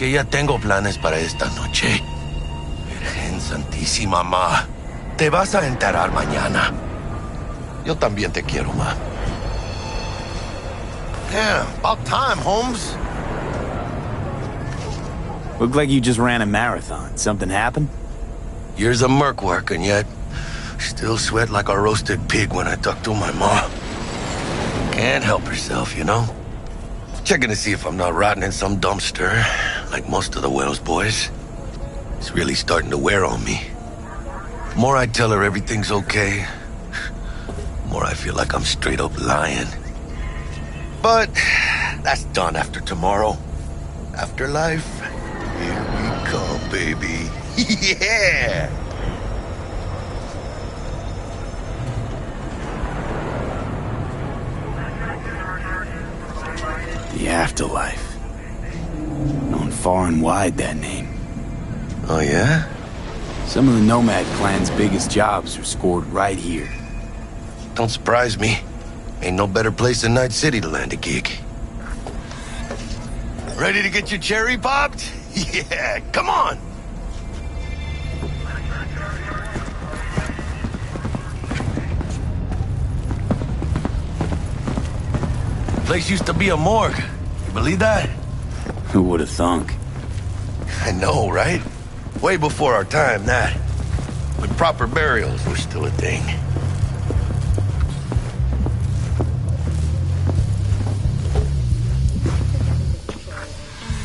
que ya tengo planes para esta noche. Virgen Santísima, ma. Te vas a enterar mañana. Yo también te quiero, ma. Yeah, about time, Holmes. Looked like you just ran a marathon. Something happened? Years of merc work, and yet still sweat like a roasted pig when I talk to my ma. Can't help herself, you know? Checking to see if I'm not rotting in some dumpster, like most of the Wells boys. It's really starting to wear on me. The more I tell her everything's okay, the more I feel like I'm straight up lying. But that's done after tomorrow. Afterlife, here we come, baby. Yeah! The Afterlife. Known far and wide, that name. Oh, yeah? Some of the Nomad clan's biggest jobs are scored right here. Don't surprise me. Ain't no better place than Night City to land a gig. Ready to get your cherry popped? Yeah, come on! Place used to be a morgue. You believe that? Who would have thunk? I know, right? Way before our time, that. When proper burials were still a thing.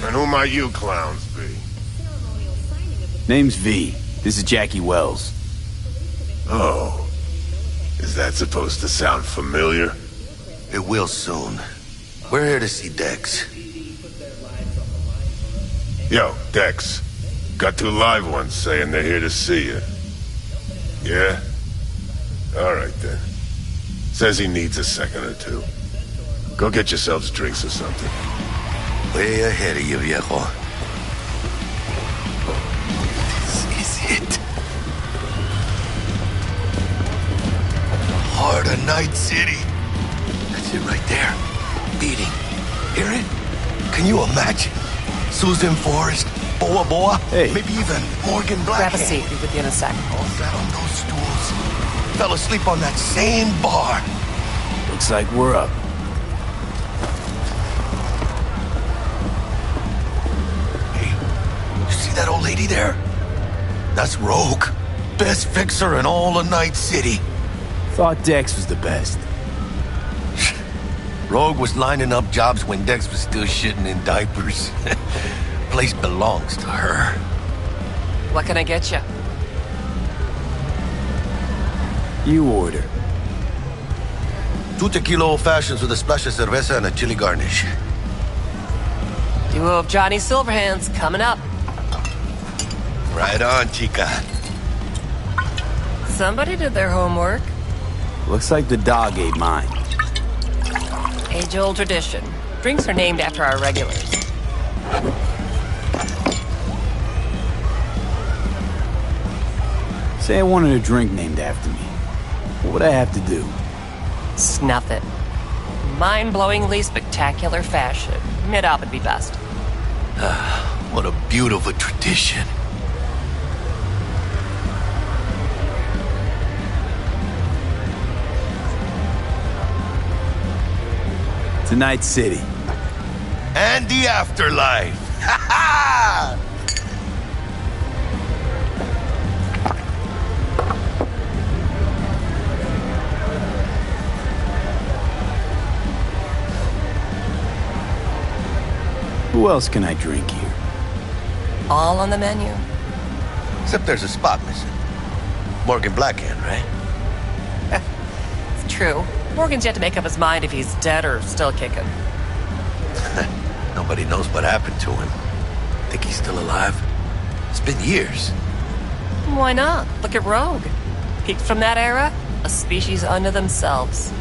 And who might you clowns be? Name's V. This is Jackie Wells. Oh. Is that supposed to sound familiar? It will soon. We're here to see Dex. Yo, Dex. Got two live ones saying they're here to see you. Yeah? Alright then. Says he needs a second or two. Go get yourselves drinks or something. Way ahead of you, viejo. This is it. The heart of Night City. That's it right there. Beating. Hear it? Can you imagine? Susan Forrest, Boa Boa, hey. Maybe even Morgan Grab Black. a seat. Be with you in a sec. All sat on those stools. Fell asleep on that same bar. Looks like we're up. Hey, you see that old lady there? That's Rogue. Best fixer in all of Night City. Thought Dex was the best. Rogue was lining up jobs when Dex was still shitting in diapers. Place belongs to her. What can I get you? You order. 2 tequila old fashions with a splash of cerveza and a chili garnish. Duo of Johnny Silverhands coming up. Right on, chica. Somebody did their homework. Looks like the dog ate mine. Age-old tradition. Drinks are named after our regulars. Say I wanted a drink named after me. What would I have to do? Snuff it. Mind-blowingly spectacular fashion. Mid-op would be best. What a beautiful tradition. To Night City. And the afterlife. Ha ha! Who else can I drink here? All on the menu. Except there's a spot missing. Morgan Blackhand, right? It's true. Morgan's yet to make up his mind if he's dead or still kicking. Nobody knows what happened to him. Think he's still alive? It's been years. Why not? Look at Rogue. Peaked from that era, a species unto themselves.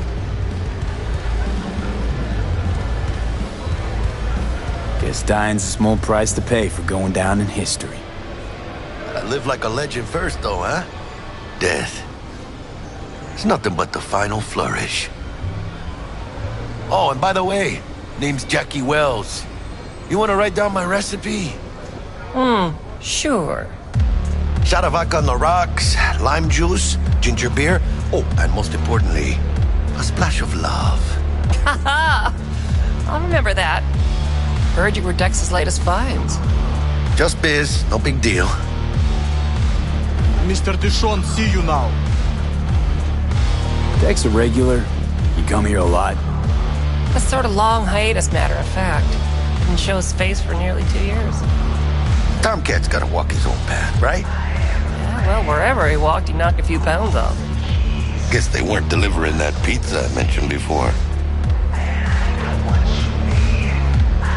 Guess dying's a small price to pay for going down in history. I live like a legend first, though, huh? Death. It's nothing but the final flourish. Oh, and by the way, name's Jackie Wells. You want to write down my recipe? Sure. Shot of vodka on the rocks, lime juice, ginger beer. Oh, and most importantly, a splash of love. Haha! I'll remember that. Heard you were Dex's latest finds. Just biz, no big deal. Mr. Dishon, see you now. Dex a regular? You come here a lot? A sort of long hiatus, matter of fact. Didn't show his face for nearly 2 years. Tomcat's gotta walk his own path, right? Yeah, well, wherever he walked, he knocked a few pounds off. Guess they weren't delivering that pizza I mentioned before.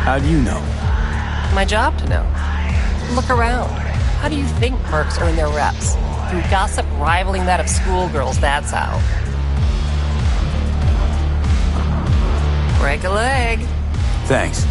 How do you know? My job to know. Look around. How do you think mercs earn their reps? Through gossip rivaling that of schoolgirls, that's how. Break a leg. Thanks.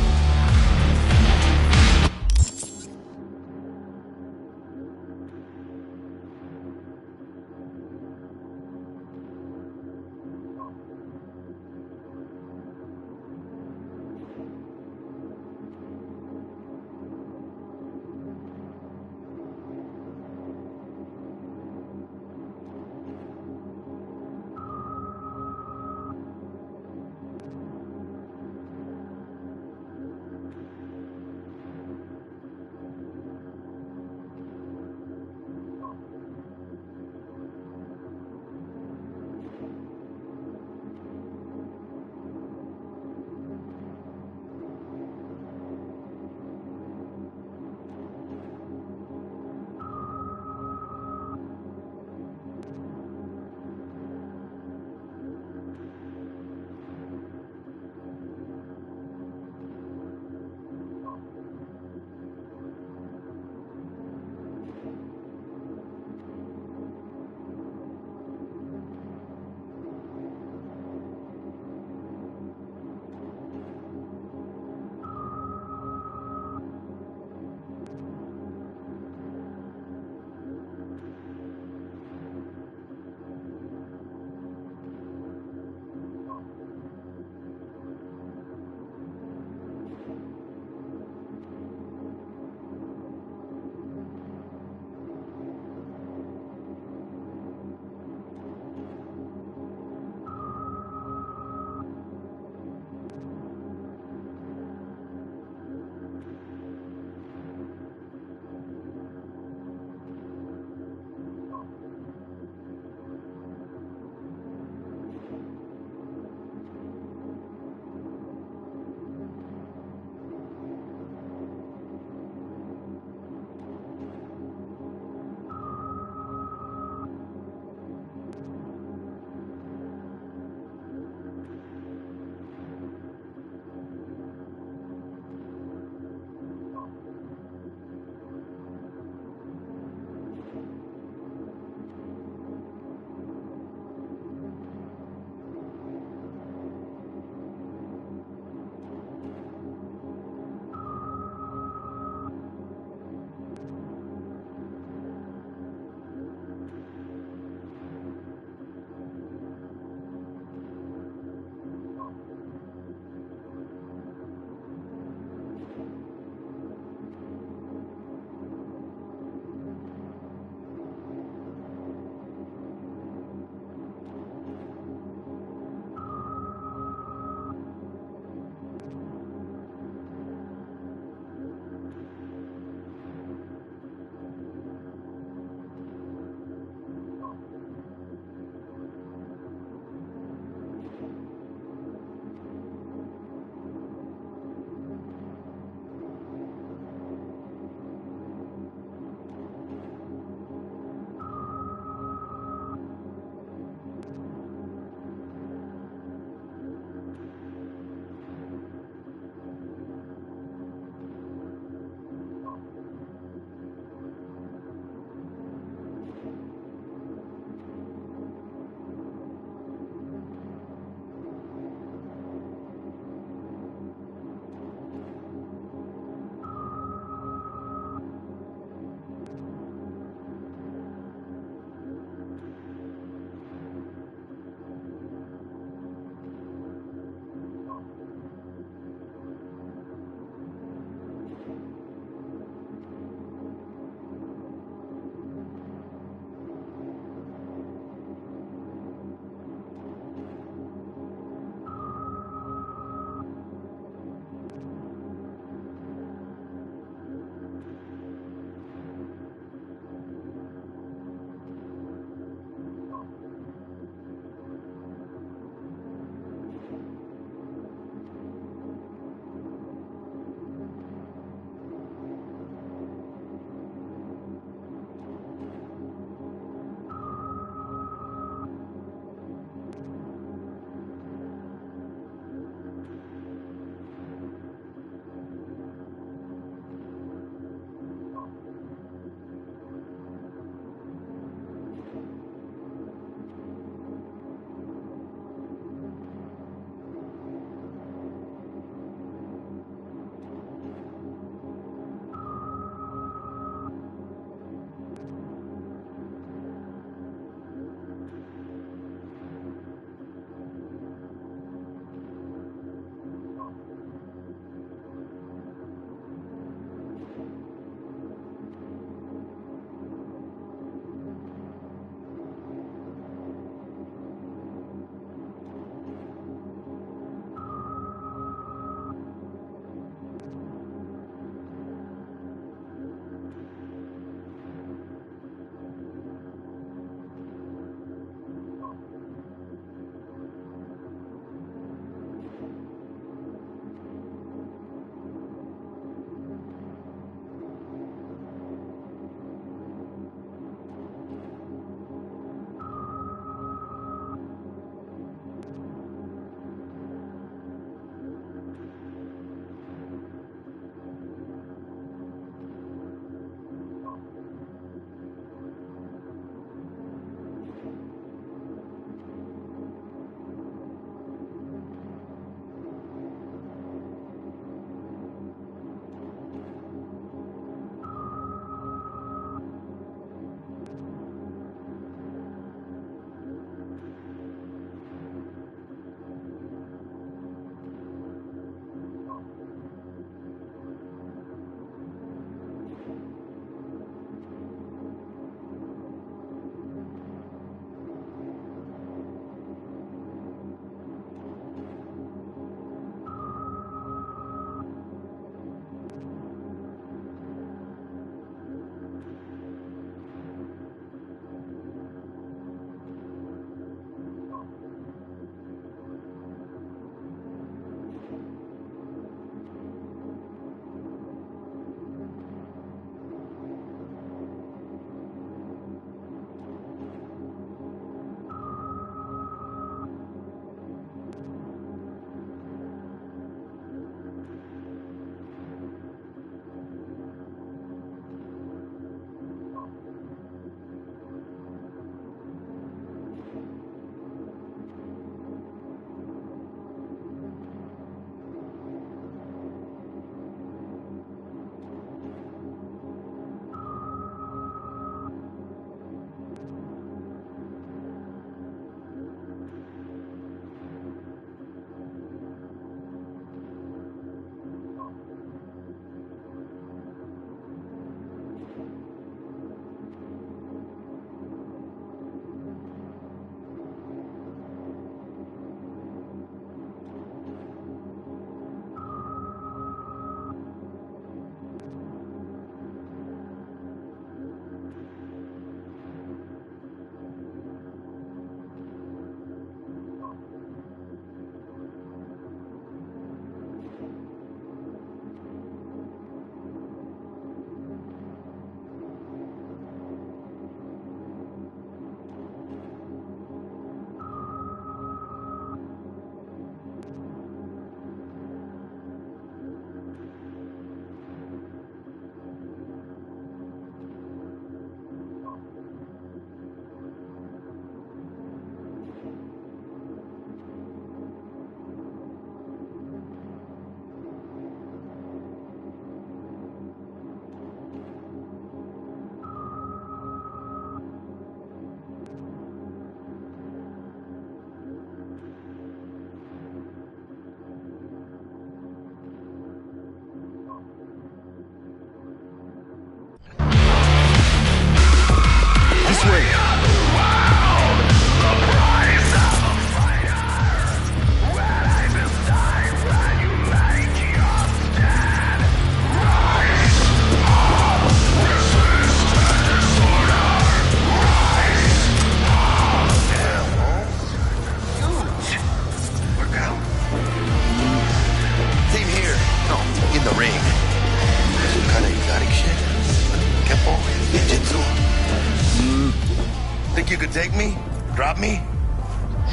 me? Drop me?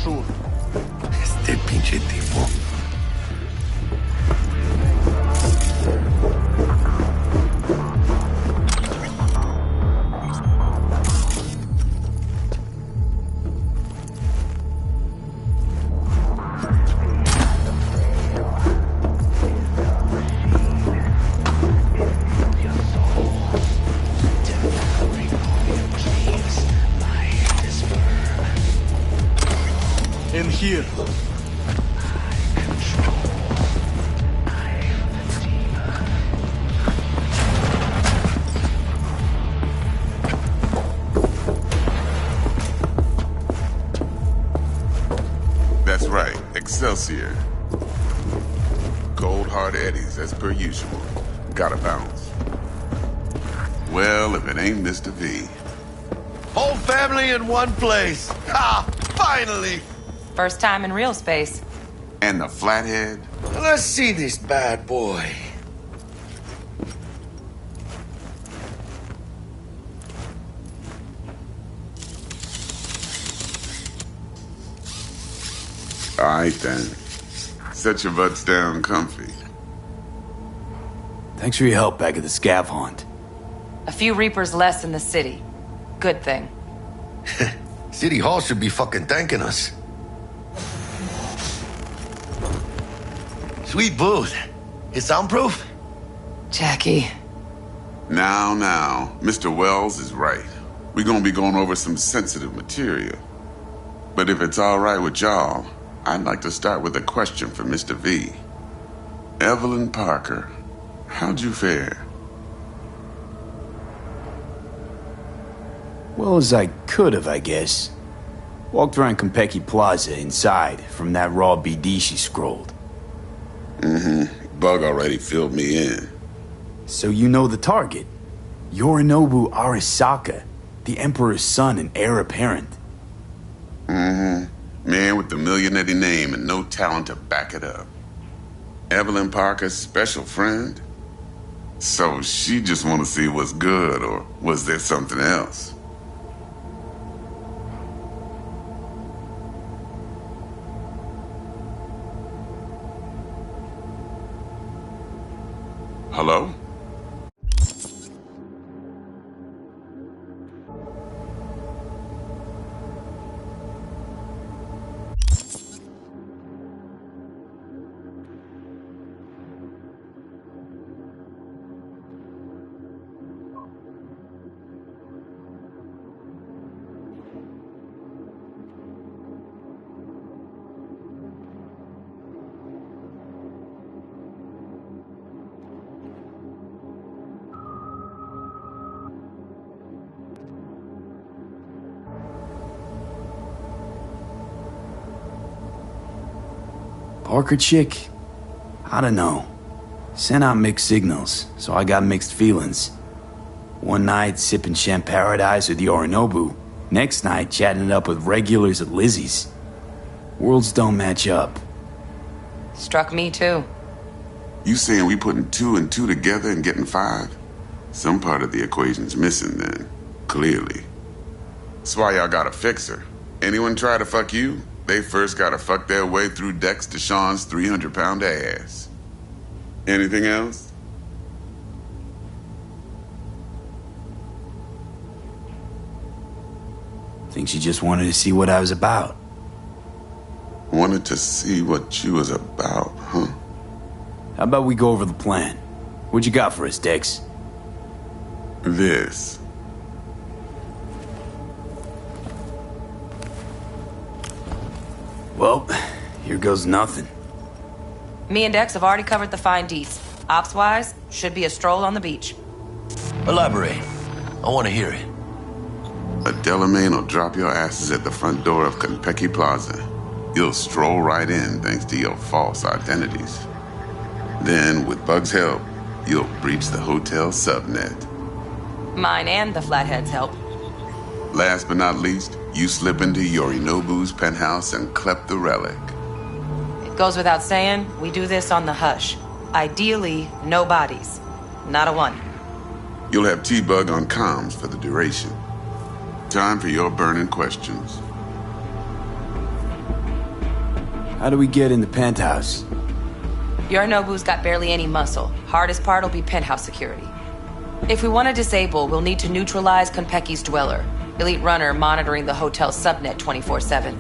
Sure. Este pinche tipo. In here. That's right, Excelsior. Cold hard eddies, as per usual. Gotta bounce. Well, if it ain't Mr. V. Whole family in one place. Ha! Finally! First time in real space. And the flathead? Let's see this bad boy. Alright then. Set your butts down comfy. Thanks for your help back at the scav hunt. A few Reapers less in the city. Good thing. City Hall should be fucking thanking us. Sweet booth. It's soundproof? Jackie. Now, Mr. Wells is right. We're gonna be going over some sensitive material. But if it's alright with y'all, I'd like to start with a question for Mr. V. Evelyn Parker, how'd you fare? Well as I could have, I guess. Walked around Konpeki Plaza inside from that raw BD she scrolled. Bug already filled me in. So you know the target. Yorinobu Arasaka, the Emperor's son and heir apparent. Man with the millionaire name and no talent to back it up. Evelyn Parker's special friend? So she just want to see what's good, or was there something else? Hello? Parker chick? I don't know. Sent out mixed signals, so I got mixed feelings. One night sipping Champaradise with Yorinobu. Next night chatting it up with regulars at Lizzie's. Worlds don't match up. Struck me too. You saying we putting 2 and 2 together and getting 5? Some part of the equation's missing then, clearly. That's why y'all gotta fix her. Anyone try to fuck you? They first gotta fuck their way through Dex Deshawn's 300-pound ass. Anything else? Think she just wanted to see what I was about. Wanted to see what you was about, huh? How about we go over the plan? What you got for us, Dex? This. Well, here goes nothing. Me and Dex have already covered the fine deets. Ops-wise, should be a stroll on the beach. Elaborate. I want to hear it. A Delamain will drop your asses at the front door of Konpeki Plaza. You'll stroll right in thanks to your false identities. Then, with Bug's help, you'll breach the hotel subnet. Mine and the Flathead's help. Last but not least, you slip into Yorinobu's penthouse and clep the relic. It goes without saying, we do this on the hush. Ideally, no bodies. Not a one. You'll have T-Bug on comms for the duration. Time for your burning questions. How do we get in the penthouse? Yorinobu's got barely any muscle. Hardest part will be penthouse security. If we want to disable, we'll need to neutralize Konpeki's dweller. Elite runner monitoring the hotel subnet 24/7.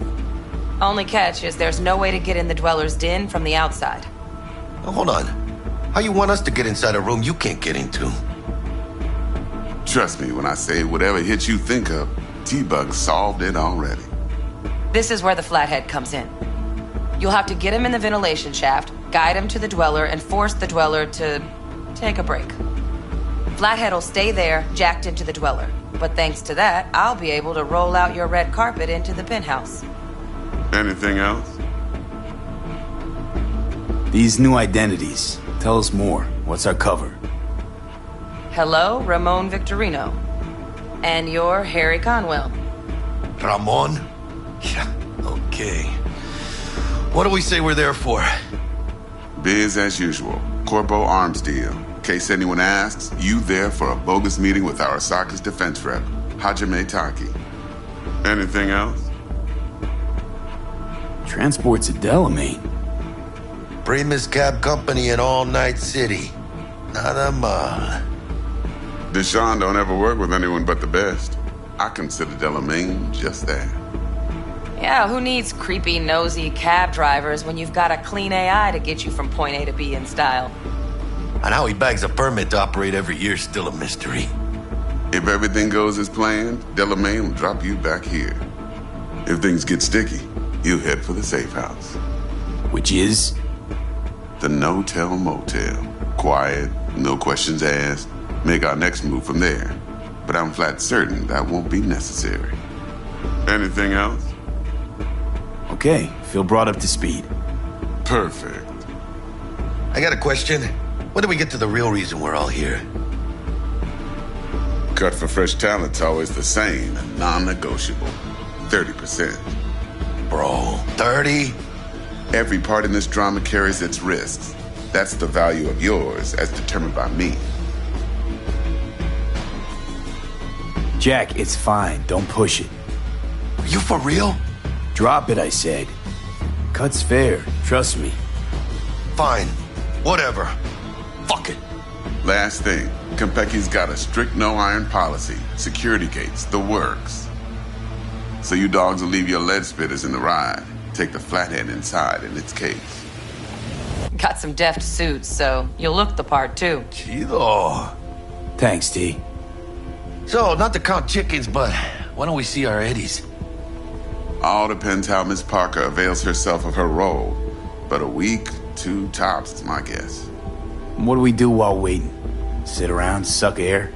Only catch is there's no way to get in the dweller's den from the outside. Now, hold on. How you want us to get inside a room you can't get into? Trust me when I say whatever hit you think of, T-Bug solved it already. This is where the flathead comes in. You'll have to get him in the ventilation shaft, guide him to the dweller, and force the dweller to take a break. Flathead'll stay there, jacked into the dweller. But thanks to that, I'll be able to roll out your red carpet into the penthouse. Anything else? These new identities. Tell us more. What's our cover? Hello, Ramon Victorino. And you're Harry Conwell. Ramon? Yeah, okay. What do we say we're there for? Biz as usual. Corpo arms deal. In case anyone asks, you there for a bogus meeting with Arasaka's defense rep, Hajime Taki. Anything else? Transport's a Delamain. Primus Cab Company in All Night City. Nada mal. Deshaun don't ever work with anyone but the best. I consider Delamain just that. Yeah, who needs creepy, nosy cab drivers when you've got a clean AI to get you from point A to B in style? And how he bags a permit to operate every year is still a mystery. If everything goes as planned, Delamain will drop you back here. If things get sticky, he'll head for the safe house. Which is? The no-tell motel. Quiet, no questions asked. Make our next move from there. But I'm flat certain that won't be necessary. Anything else? Okay, feel brought up to speed. Perfect. I got a question. When do we get to the real reason we're all here? Cut for fresh talent's always the same and non-negotiable. 30%. Bro, 30? Every part in this drama carries its risks. That's the value of yours as determined by me. Jack, it's fine. Don't push it. Are you for real? Drop it, I said. Cut's fair. Trust me. Fine. Whatever. Fuck it. Last thing, Konpeki's got a strict no-iron policy. Security gates, the works. So you dogs will leave your lead spitters in the ride. Take the flathead inside in its case. Got some deft suits, so you'll look the part too. Chido. Thanks, T. So, not to count chickens, but why don't we see our Eddies? All depends how Miss Parker avails herself of her role. But a week, 2 tops is my guess. What do we do while waiting? Sit around, suck air?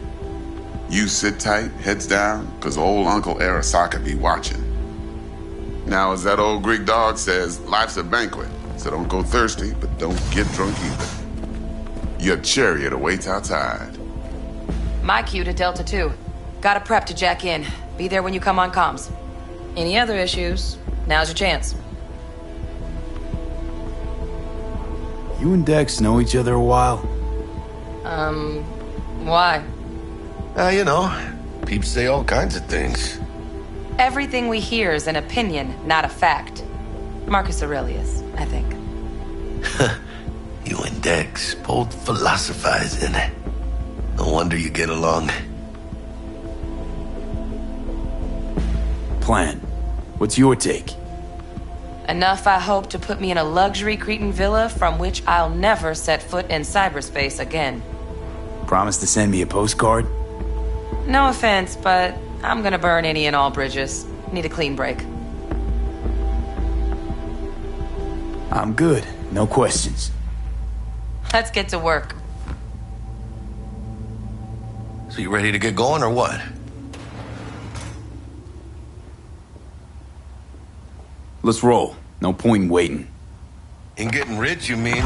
You sit tight, heads down, cause old Uncle Arasaka be watching. Now, as that old Greek dog says, life's a banquet, so don't go thirsty, but don't get drunk either. Your chariot awaits outside. My cue to Delta 2. Gotta prep to jack in. Be there when you come on comms. Any other issues? Now's your chance. You and Dex know each other a while? Why? You know, peeps say all kinds of things. Everything we hear is an opinion, not a fact. Marcus Aurelius, I think. You and Dex both philosophizing. No wonder you get along. Plan. What's your take? Enough, I hope, to put me in a luxury Cretan villa from which I'll never set foot in cyberspace again. Promise to send me a postcard? No offense, but I'm gonna burn any and all bridges. Need a clean break. I'm good. No questions. Let's get to work. So you ready to get going or what? Let's roll. No point in waiting. In getting rich, you mean?